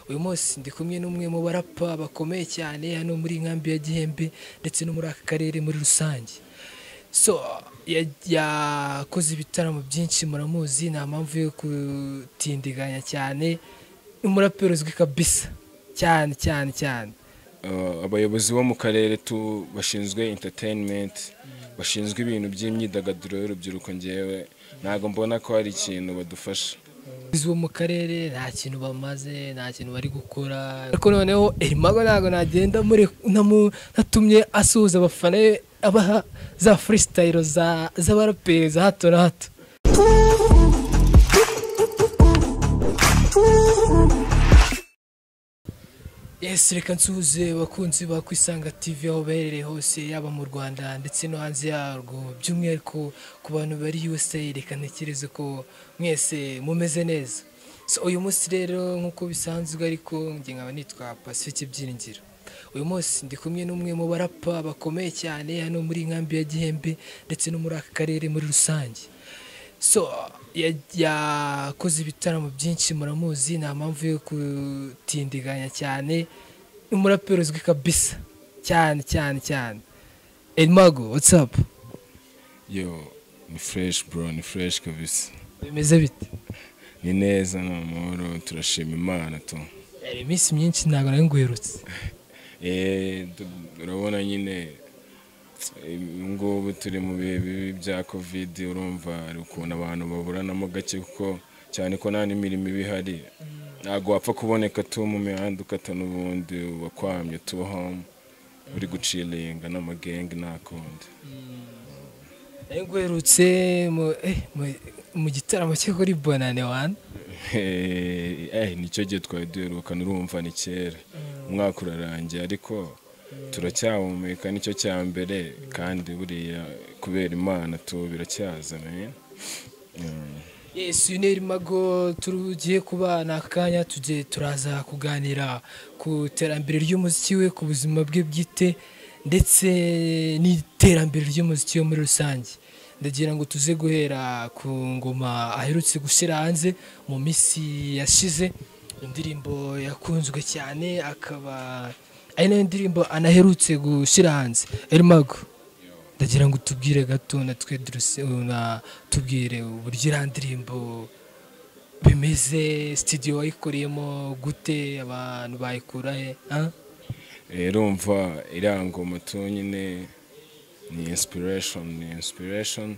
uyu munsi ndi kumwe n'umwe mu barapa bakomeye cyane hano muri nkambi ya Gihembe ndetse no muri aka karere muri rusange. So yakoze ibitaramo byinshi muramuzi, nta mpamvu yo kutindiganya cyane, umuraperi uzwi kabisa cyane cyane cyane. Abayobozi bo mu karere bashinzwe entertainment, bashinzwe ibintu by'imyidagaduro y'urubyiruko, ngewe ntago mbona ko hari ikintu badufasha. Bo mu karere nta kintu bamaze, nta kintu bari gukora, ariko noneho Mago ntago nagenda natumye asuhuza abafana abaha za freestyle z'abaraperi za hato na hato. Yes, reka nsuhuze bakunzi ba Kwisanga TV aho baherereye hose, yaba mu Rwanda ndetse no hanze yarwo, by'umwihariko ku bantu bari USA. Reka ntekereze ko mwese mumeze neza. So uyu munsi rero nk'uko bisanzwe, ariko njye nkaba nitwa Pacifique Byiringiro. Uyu munsi ndi kumwe n'umwe mu barapa bakomeye cyane hano muri nkambi ya Gihembe ndetse no muri aka karere muri rusange. So yakoze ibitaramo byinshi muramuzi, nta mpamvu yo kutindiganya cyane, umuraperi uzwi kabisa cyane cyane cyane. Mago, what's up? Yo, ni fresh bro, ni fresh kabisa. Bimeze bite? Ni neza, ni amahoro, turashima Imana tu. Iminsi myinshi ntabwo nari nguherutse. Urabona nyine ngubu turi mu bihe bibi bya covid, urumva ari ukuntu abantu baburanamo gake, kuko cyane ko nta n'imirimo ibihari, ntabwo wapfa kuboneka tu mu mihanda ukata n'ubundi wakwamye tu home uri gucilinga n'amagenge nakundi. Nguherutse mu gitaramo cyo kuri Bonane One. Nicyo gihe twari duherukana, urumva ni kera, umwaka urarangiye, ariko turacyahumeka, nicyo cya mbere, kandi buriya kubera Imana tu biracyaza. Yes, Mago, tugiye kubana akanya, turaza kuganira ku terambere ry'umuziki we, ku buzima bwe bwite ndetse n'iterambere ry'umuziki we muri rusange. Ndagira ngo tuze guhera ku ngoma aherutse gushyira hanze mu minsi yashize, indirimbo yakunzwe cyane, akaba ari nayo ndirimbo anaherutse gushyira hanze. Mago, ndagira ngo tubwire gato natwe tubwire uburyo iriya ndirimbo bimeze, studio wayikoreyemo gute, abantu bayikura he? Urumva iriya ngoma tu nyine ni inspiration,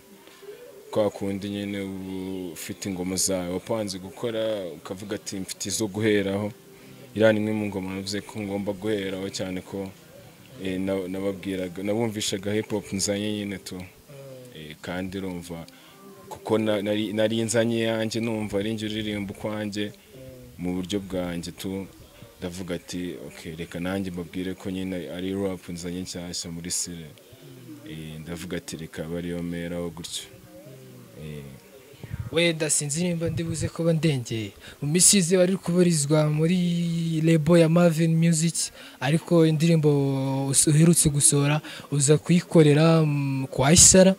kwa kundi nyine ufite ingoma zawe wapanze gukora, ukavuga ati mfite izo guheraho. Iriya ni imwe mu ngoma navuze ko ngomba guheraho, cyane ko nabumvishaga hip hop nzanye nyine tu, kandi urumva kuko nari nzanye yanjye, numva ari njye uririmba ukwanjye mu buryo bwanjye tu, ndavuga ati okay, reka nanjye mbabwire ko nyine ari rap nzanye nshyashya muri sire. Ndavuga ati reka bariyo meraho gutyo. Wenda sinzi nimba ndibuze ko bandengeye, mu misize bari kubarizwa muri label ya Marvin Music, ariko indirimbo uherutse gusohora uza kuyikorera kwa Isara.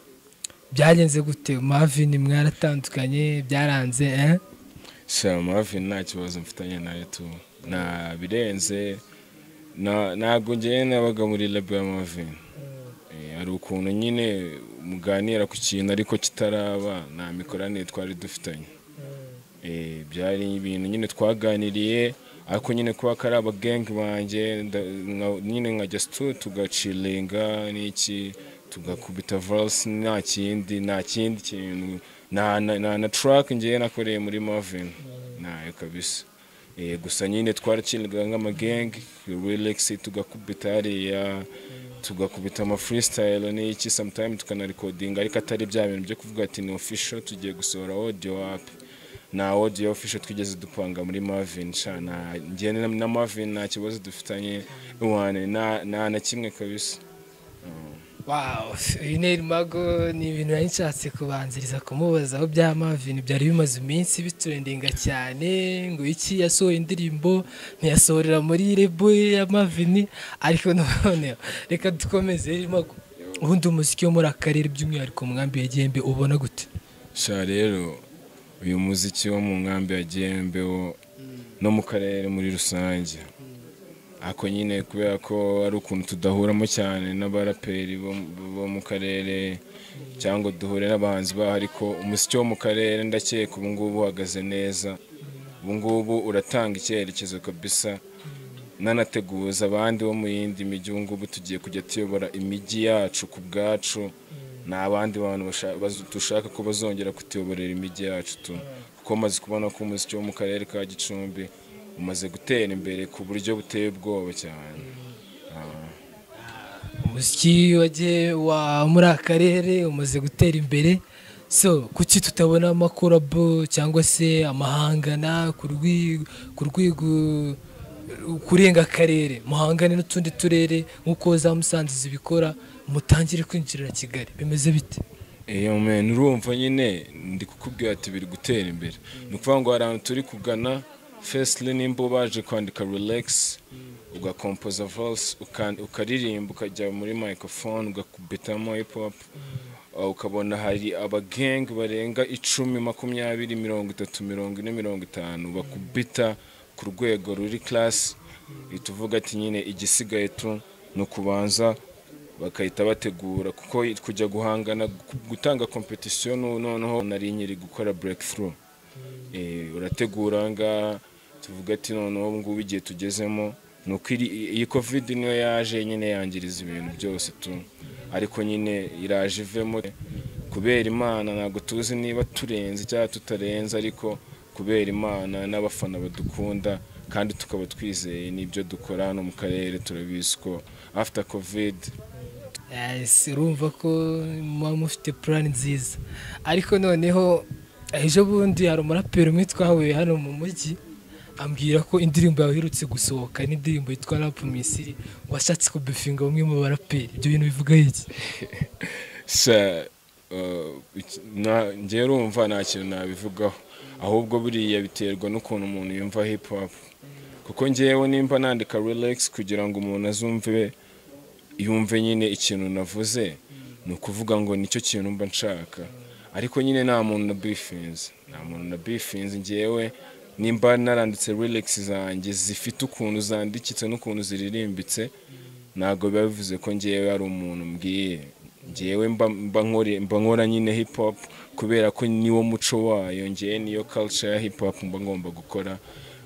Byagenze gute? Marvin mwaratandukanye, byaranze? Marvin nta kibazo mfitanye nayo tu, na birenze, ntago njye nabaga muri label ya Marvin. Hari ukuntu nyine muganira ku kintu ariko kitaraba, nta mikoranire twari dufitanye. Byari ibintu nyine twaganiriye, ariko nyine kuba kari abagenge banjye, nyine nkajya stu tugacilinga n'iki, tugakubita verse, nta kindi kintu, na track ngiye nakoreye muri Marvin nayo kabisa. Gusa nyine twaracilinga nk'amagenge, relax, tugakubita hariya, tugakubita ama freestyle n'iki, sometimes tukanarecordinga, ariko atari bya bintu byo kuvuga ati ni official tugiye gusohora audio wapi. Na audio official twigeze dupanga muri Marvin, njye na Marvin nta kibazo dufitanye, na kimwe kabisa. Wow, Mago, ni ibintu nari nshatse kubanziriza kumubaza aho bya Marvin byari bimaze iminsi biturendinga cyane, ngo iki yasohoye indirimbo ntiyasohorera muri label ya Marvin, ariko none reka dukomeze. Mago, ubundi umuziki wo muri akarere by'umwihariko mu nkambi ya Gihembe ubona gute? Rero uyu muziki wo mu nkambi ya Gihembe wo no mu karere muri rusange. Ako nyine kubera ko ari ukuntu tudahuramo cyane n'abaraperi bo mu karere cyangwa duhure n'abahanzi baho, ariko umuziki wo mu karere ndakeka ubu ngubu uhagaze neza. Ubu ngubu uratanga icyerekezo kabisa, nanateguza abandi bo mu yindi mijyi. Ubu ngubu tugiye kujya tuyobora imijyi yacu ku bwacu, nta bandi bantu dushaka ko bazongera kutuyoborera imijyi yacu tu, kuko maze kubona ko umuziki wo mu karere ka Gicumbi umaze gutera imbere ku buryo buteye ubwoba cyane. Umuziki wa muri akarere umaze gutera imbere, so kuki tutabona amakorabo cyangwa se amahangana ku rwego kurenga akarere, muhangane n'utundi turere nk'uko za Musanze zibikora, mutangire kwinjirira Kigali, bimeze bite? Urumva nyine ndi kukubwira ati biri gutera imbere. Ni ukuvuga ngo hari ahantu turi kugana. Firstly, nimba baje kwandika relax, ugakompoza verse, ukaririmba, ukajya muri microphone, ugakubitamo hip hop, ukabona hari abageng barenga 10, 20, 30, 40, 50 bakubita ku rwego ruri class. Ituvuga ati nyine igisigaye tu no kubanza bakahita bategura, kuko kujya guhangana gutanga competition noneho nari nyiri gukora breakthrough. Urategura nga tuvuga ati noneho ngubu igihe tugezemo nuko iyi covid niyo yaje nyine yangiriza ibintu byose tu, ariko nyine iraje ivemo kubera Imana. Ntabwo tuzi niba turenze cyangwa tutarenze, ariko kubera Imana n'abafana badukunda kandi tukaba twizeye n'ibyo dukora hano mu karere, turabizi ko after covid urumva ko muba mufite plan nziza. Ariko noneho ejo bundi hari umuraperi umwe twahuye hano mu mujyi, ambwira ko indirimbo yawe iherutse gusohoka n'indirimbo yitwa Rap Misiri, washatse kubifinga bamwe mu baraperi. Ibyo bintu bivuga iki? Njye urumva nta kintu nabivugaho, ahubwo buriya biterwa n'ukuntu umuntu yumva hip hop. Kuko njyewe nimba nandika relax kugira ngo umuntu azumve yumve nyine ikintu navuze, ni ukuvuga ngo nicyo kintu mba nshaka. Ariko nyine nta muntu na beefinze, njyewe nimba naranditse relax zanjye zifite ukuntu zandikitse n'ukuntu ziririmbitse, ntabwo biba bivuze ko njyewe ari umuntu mbwiye. Njyewe mba nkora nyine hip hop kubera ko niwo muco wayo, njyewe niyo culture ya hip hop mba ngomba gukora.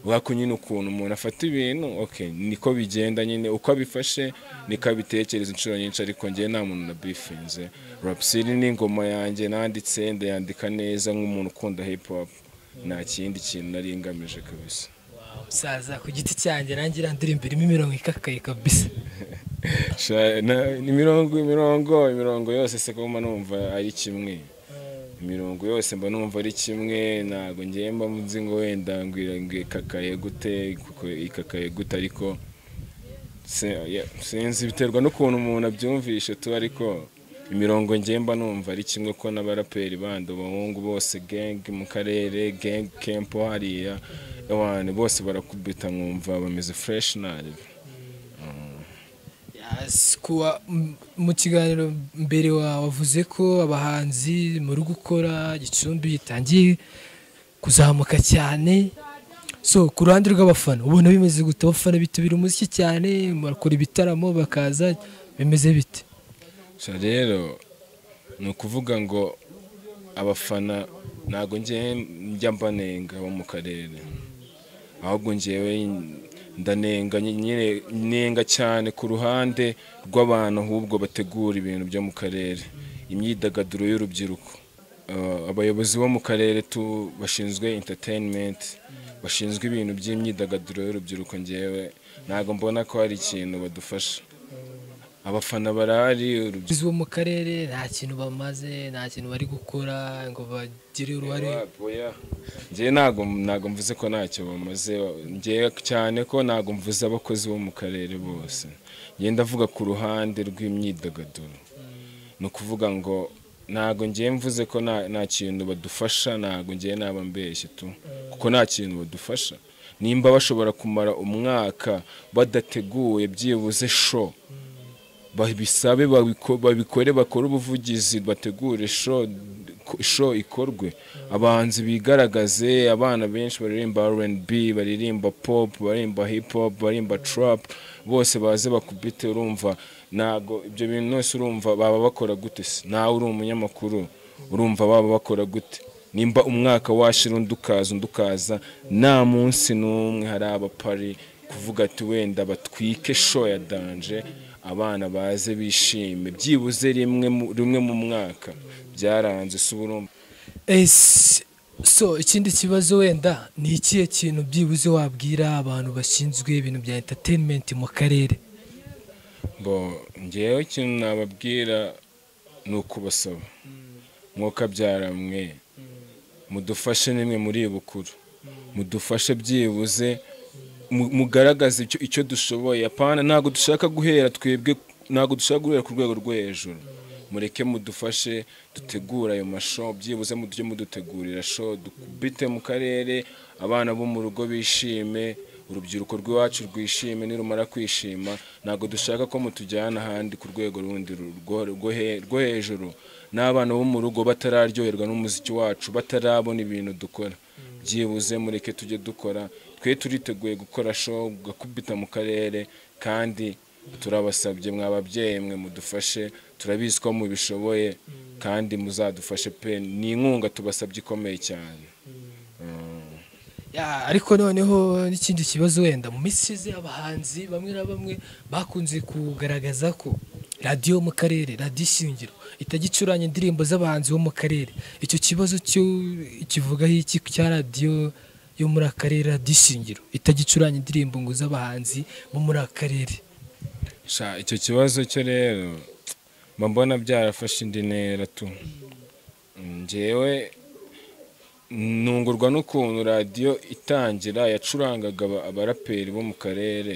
Wako nyine ukuntu umuntu afata ibintu niko bigenda nyine, uko abifashe niko abitekereza inshuro nyinshi. Ariko njyewe nta muntu na beefinze. Rapsiri ni ingoma yanjye nanditse, ndayandika neza nk'umuntu ukunda hip hop, nta kindi kintu nari ngamije kabisa. Musaza ku giti cyanjye nanjye irandirimba irimo imirongo ikakaye kabisa. Imirongo yose se ko mba numva ari kimwe. Imirongo yose mba numva ari kimwe, ntabwo ngiye mba nzi ngo wenda ngwira ikakaye gute, kuko ikakaye gute, ariko sinzi, biterwa n'ukuntu umuntu abyumvishe tu. Ariko imirongo ngiye mba numva ari kimwe, ko n'abaraperi bandi abahungu bose gang mu karere, gang camp hariya, abantu bose barakubita nkumva bameze fresh nabi. Mu kiganiro mbere wavuze ko abahanzi muri gukora Gicumbi yitangiye kuzamuka cyane, so ku ruhande rw'abafana ubona bimeze gute? Abafana bitabira umuziki cyane, bakora ibitaramo bakaza, bimeze bite? Rero ni ukuvuga ngo abafana ntabwo njya mbanenga bo mu karere, ahubwo njyewe ndanenga cyane ku ruhande rw'abantu ahubwo bategura ibintu byo mu karere, imyidagaduro y'urubyiruko. Abayobozi bo mu karere bashinzwe entertainment, bashinzwe ibintu by'imyidagaduro y'urubyiruko, njyewe ntabwo mbona ko hari ikintu badufasha. Abafana barahari, urubyiruko bo mu karere nta kintu bamaze, nta kintu bari gukora ngo bagire uruhare. Njyewe ntabwo mvuze ko ntacyo bamaze, njyewe cyane ko ntabwo mvuze abakozi bo mu karere bose, njyewe ndavuga ku ruhande rw'imyidagaduro. Ni ukuvuga ngo ntabwo njyewe mvuze ko nta kintu badufasha, ntabwo njyewe naba mbeshye tu, kuko nta kintu badufasha. Nimba bashobora kumara umwaka badateguye byibuze show, babisabe babikore, bakore ubuvugizi, bategure show show ikorwe, abahanzi bigaragaze, abana benshi baririmba R&B, baririmba pop, baririmba hip hop, baririmba trap, bose baze bakubite. Urumva nago ibyo bintu nose urumva baba bakora gute se? Nawe uri umunyamakuru urumva baba bakora gute? Nimba umwaka washira undukaza nta munsi n'umwe hari abapari kuvuga ati wenda batwike show ya danje abana baze bishime byibuze rimwe mu mwaka, byaranze suburumba. So ikindi kibazo wenda ni ikihe kintu byibuze wabwira abantu bashinzwe ibintu bya entertainment mu karere? Ngewe ikintu nababwira ni ukubasaba mwuka byaramwe mudufashe nimwe muri bukuru, mudufashe byibuze mugaragaze icyo dushoboye. Apana ntago dushaka guhera twebwe, ntago dushaka guhera ku rwego rwo hejuru. Mureke mudufashe dutegura ayo mashow, byibuze muduje mudutegurira show dukubite mu karere, abana bo mu rugo bishime, urubyiruko rw'iwacu rwishime. Nirumara kwishima ntago dushaka ko mutujyana ahandi ku rwego rundi rwo hejuru, n'abana bo mu rugo batararyoherwa n'umuziki wacu, batarabona ibintu dukora. Byibuze mureke tujye dukora, twe turiteguye gukora show gakubita mu karere, kandi turabasabye mwababyeyi mwe mudufashe, turabizi ko mubishoboye kandi muzadufashe pe, ni inkunga tubasabye ikomeye cyane. Ariko noneho n'ikindi kibazo wenda mu misize abahanzi bamwe na bamwe bakunze kugaragaza ko radio mu karere, radio Shingiro itagicuranya indirimbo z'abahanzi bo mu karere. Icyo kibazo cyo kivugaho iki cya radio yo muri akarere, radio Shingiro itagicuranya indirimbo ngo z'abahanzi bo muri akarere? Icyo kibazo cyo rero mbona byarafashe indi ntera tu. Ngewe nungurwa n'ukuntu radio itangira yacurangaga abaraperi bo mu karere,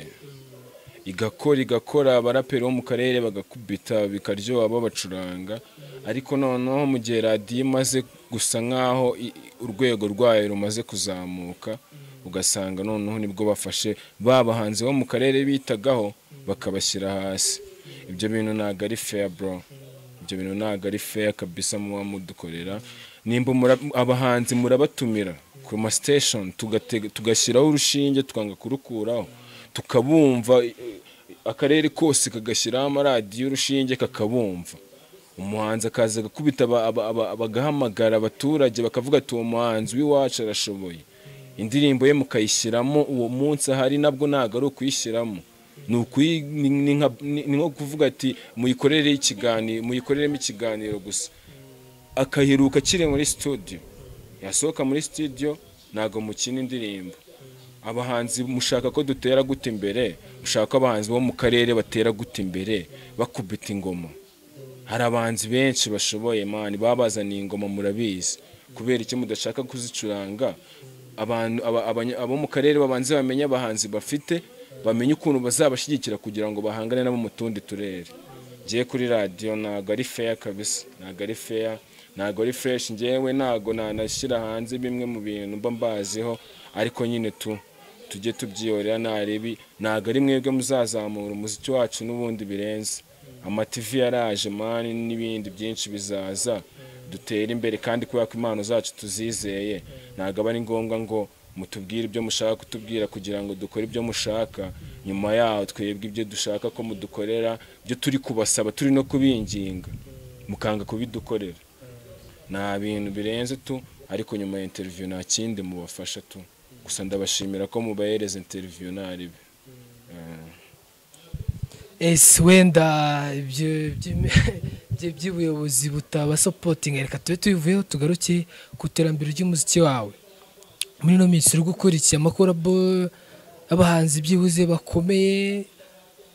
igakora abaraperi bo mu karere bagakubita bikaryoha babacuranga. Ariko noneho mu gihe radio imaze gusa nkaho urwego rwayo rumaze kuzamuka, ugasanga noneho nibwo bafashe babahanzi bo mu karere bitagaho bakabashyira hasi. Ibyo bintu ntago ari fair bro, ibyo bintu ntago ari fair kabisa muba mudukorera. Nimba abahanzi murabatumira ku ma station tugashyiraho urushinge tukanga kurukuraho, tukabumva akarere kose kagashyiraho amaradiyo urushinge kakabumva, umuhanzi akaza gakubita bagahamagara abaturage bakavuga ati uwo muhanzi w'iwacu arashoboye, indirimbo ye mukayishyiramo uwo munsi ahari. Nabwo ntago ari ukuyishyiramo, ni nko kuvuga ati muyikoreremo ikiganiro gusa, akahiruka kiri muri studio, yasohoka muri studio ntago mukina indirimbo. Abahanzi mushaka ko dutera gute imbere? Mushaka ko abahanzi bo mu karere batera gute imbere bakubita ingoma? Hari abahanzi benshi bashoboye mani babazaniye ingoma, murabizi. Kubera iki mudashaka kuzicuranga? Abo mu karere babanze bamenye abahanzi bafite, bamenye ukuntu bazabashyigikira kugira ngo bahangane nabo mu tundi turere. Ngiye kuri radio ntago ari fair kabisa, ntago ari fair, ntago ari fresh. Ngewe ntago nanashyira hanze bimwe mu bintu mba mbaziho, ariko nyine tujye tubyiyorera narebi. Ntago ari mwebwe muzazamura umuziki wacu n'ubundi birenze. Ama TV yaraje mani n'ibindi byinshi bizaza, dutera imbere kandi kubera ko impano zacu tuzizeye. Ntago aba ari ngombwa ngo mutubwire ibyo mushaka kutubwira kugira ngo dukore ibyo mushaka, nyuma yaho twebwe ibyo dushaka ko mudukorera, byo turi kubasaba, turi no kubinginga, mukanga kubidukorera. Nta bintu birenze tu, ariko nyuma ya interview nta kindi mubafasha tu. Gusa ndabashimira ko mubahereza interview naribi. Wenda by'ubuyobozi butaba supporting, reka tube tubivuyeho tugaruke ku terambere ry'umuziki wawe. Muri no minsi uri gukora iki amakorabo abahanzi byibuze bakomeye?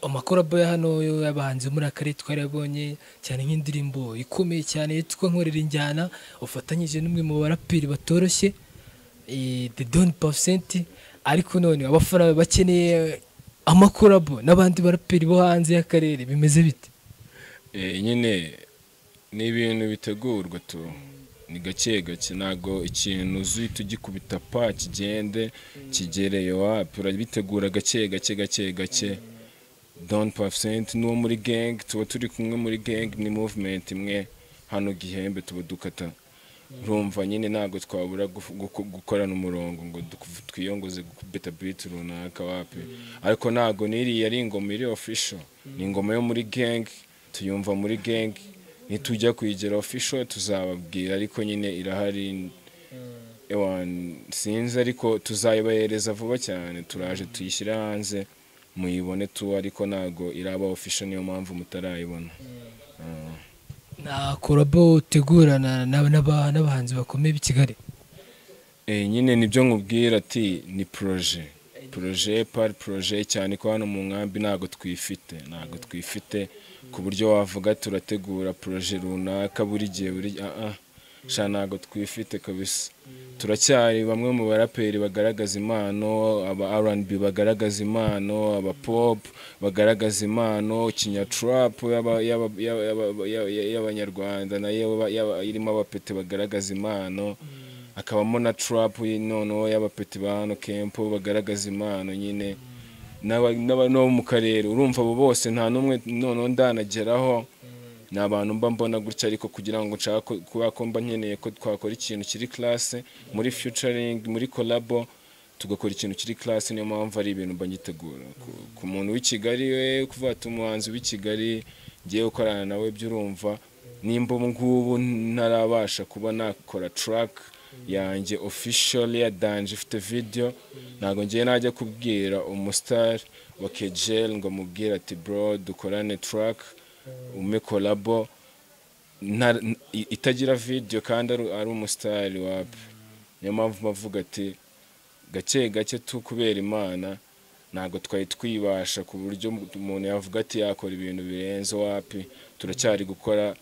Amakorabo ya hano y'abahanzi muri akarere twarabonye cyane nk'indirimbo ikomeye cyane yitwa Nkorera Injyana, ufatanyije n'umwe mu baraperi batoroshye The Don %. Ariko none abafana bakeneye amakorabo n'abandi baraperi bo hanze y'akarere, bimeze bite? Nyine ni ibintu bitegurwa tu, ni gake gake, ntago ikintu uzita ugikubita pa kigende kigereye wapi, urabitegura gake gake. Don % n'uwo muri gang, tuba turi kumwe muri gang, ni movement imwe hano Gihembe, tuba dukata urumva nyine ntabwo twabura gukorana umurongo ngo twiyongoze gukubita beat runaka wapi, ariko ntabwo n'iriya ari ingoma iri official, ni ingoma yo muri gang, tuyumva muri gang, nitujya kuyigera official tuzababwira, ariko nyine irahari sinzi, ariko tuzayibahereza vuba cyane, turaje tuyishyira hanze muyibone tu, ariko ntabwo iraba official, niyo mpamvu mutarayibona. na korabo utegurana n'abahanzi bakomeye b'i Kigali? Nyine nibyo nkubwira ati ni projet par projet, cyane ko hano mu nkambi ntabwo twifite ku buryo wavuga turategura projet runaka buri gihe ntabwo twifite kabisa. Turacyari bamwe mu baraperi bagaragaza impano, aba R&B bagaragaza impano, aba pop bagaragaza impano, kinyatrap y'abanyarwanda nayo irimo abapete bagaragaza impano, akabamo na trap noneho y'abapete ba hano Kempo bagaragaza impano nyine, no mu karere urumva abo bose nta n'umwe noneho ndanageraho, ni abantu mba mbona gutya, ariko kugira ngo nshaka kuba ko mba nkeneye ko twakora ikintu kiri classe muri featuring, muri collabo, tugakora ikintu kiri classe, niyo mpamvu ari ibintu mba ngitegura ku muntu w'i Kigali we, kuvuga ati umuhanzi w'i Kigali ngiye gukorana nawe by'urumva, nimba ngubu ntarabasha kuba nakora track yanjye official ya Danje ifite video, ntago ngiye najya kubwira umustar wa Kegel ngo mubwira ati bro dukorane track ume collabo itagira video kandi ari umustar wapi. Niyo mpamvu bavuga ati gake tu kubera Imana ntago twari twibasha ku buryo umuntu yavuga ati yakora ibintu birenze wapi. Turacyari gukora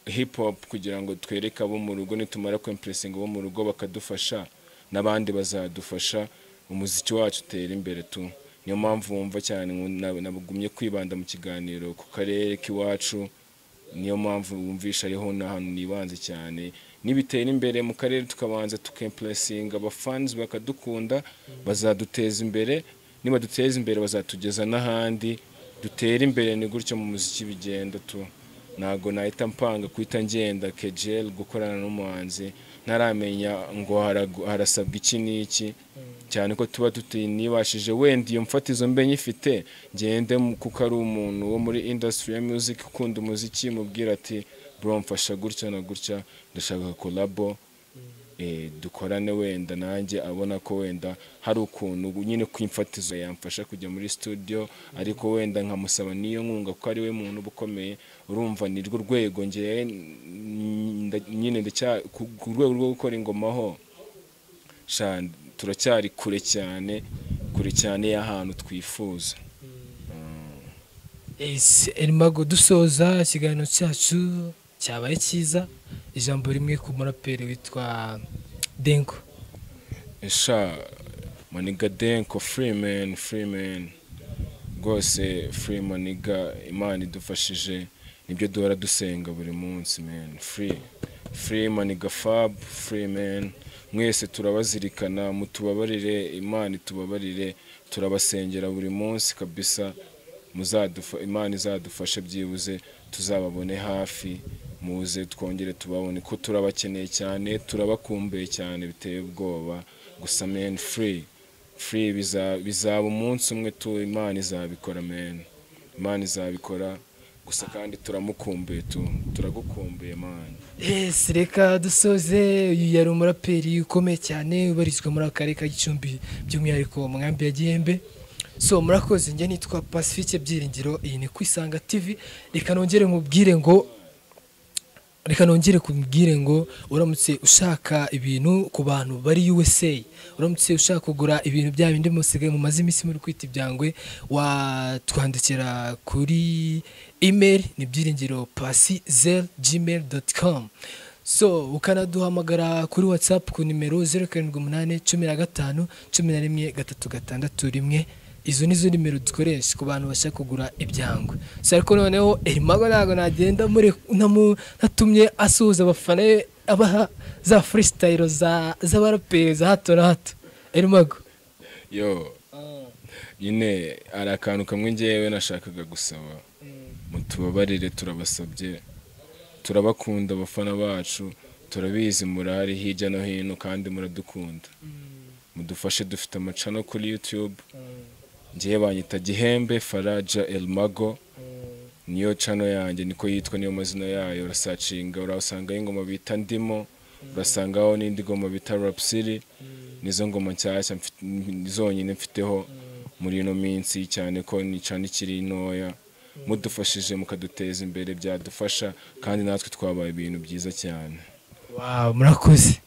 hip hop kugira ngo twereke abo mu rugo, nitumara ko impressing abo mu rugo bakadufasha, n'abandi bazadufasha, umuziki wacu utera imbere tu. Niyo mpamvu wumva cyane nabugumye kwibanda mu kiganiro ku karere k'iwacu, niyo mpamvu wumvisha ariho n'ahantu nibanze cyane. Nibitera imbere mu karere tukabanza tukempressinga abafans bakadukunda, bazaduteza imbere, niba duteza imbere bazatugeza n'ahandi dutera imbere. Ni gutyo mu muziki bigenda tu. Ntago nahita mpanga kuhita ngenda Kegel gukorana n'umuhanzi ntaramenya ngo harasabwa iki n'iki, cyane ko tuba tutinibashije wenda iyo mfatizo mbe nyifite, ngende kuko ari umuntu wo muri industry ya music ukunda umuziki, mubwira ati bro mfasha gutya na gutya, ndashaka collabo dukorane, wenda nanjye abona ko wenda hari ukuntu nyine kwimfatizo yamfasha kujya muri studio, ariko wenda nkamusaba niyo nkunga kuko ari we muntu bukomeye. Urumva ni rwo rwego ngiye nyine ku rwego rwo gukora ingoma ho turacyari kure cyane y'ahantu twifuza. Elimago, dusoza ikiganiro cyacu cyabaye cyiza, ijambo rimwe ku muraperi witwa Denko. Maniga Denko, free man rwose, free maniga, Imana idufashije, nibyo duhora dusenga buri munsi man. Free maniga Fab, free man, mwese turabazirikana, mutubabarire, Imana itubabarire, turabasengera buri munsi kabisa, Imana izadufashe byibuze tuzababone hafi, muze twongere tubabone ko turabakeneye cyane, turabakumbuye cyane biteye ubwoba. Gusa man, free bizaba umunsi umwe tu, Imana izabikora man, Imana izabikora gusa, kandi turamukumbuye tu, turagukumbuye man. Reka dusoze. Uyu yari umuraperi ukomeye cyane ubarizwa muri akarere ka Gicumbi, by'umwihariko mu nkambi ya Gihembe. So murakoze, njye nitwa Pacifique Byiringiro, iyi ni Kwisanga TV. Reka nongere kubwire ngo uramutse ushaka ibintu ku bantu bari USA, uramutse ushaka kugura ibintu bya bindi musigaye mu mazi imisi muri kwita ibyangwe, watwandikira kuri email ni byiringiro@gmail.com. So ukanaduhamagara kuri WhatsApp ku nimero 0788151136. Izo nizo nimero dukoresha ku bantu bashaka kugura ibyangwe. So ariko noneho Elimago ntago nagenda natumye asuhuza abafana abaha za freestyle z'abaraperi za hato na hato. Elimago nyine ari akantu kamwe ngewe nashakaga gusaba, mutubabarire, turabasabye, turabakunda abafana bacu, turabizi murari hirya no hino kandi muradukunda, mudufashe. Dufite amacano kuri YouTube, ngiye banyita Gihembe Faraja El Mago, niyo channel yanjye, niko yitwa, niyo mazina yayo. Urasacinga urasangaho ingoma bita Ndimo, urasangaho n'indi ngoma bita Rap City. Nizo ngoma nshyashya zonyine mfiteho muri ino minsi, cyane ko ni channel ikiri ntoya. Mudufashije mukaduteza imbere byadufasha, kandi natwe twabaye ibintu byiza cyane. Wow, murakoze.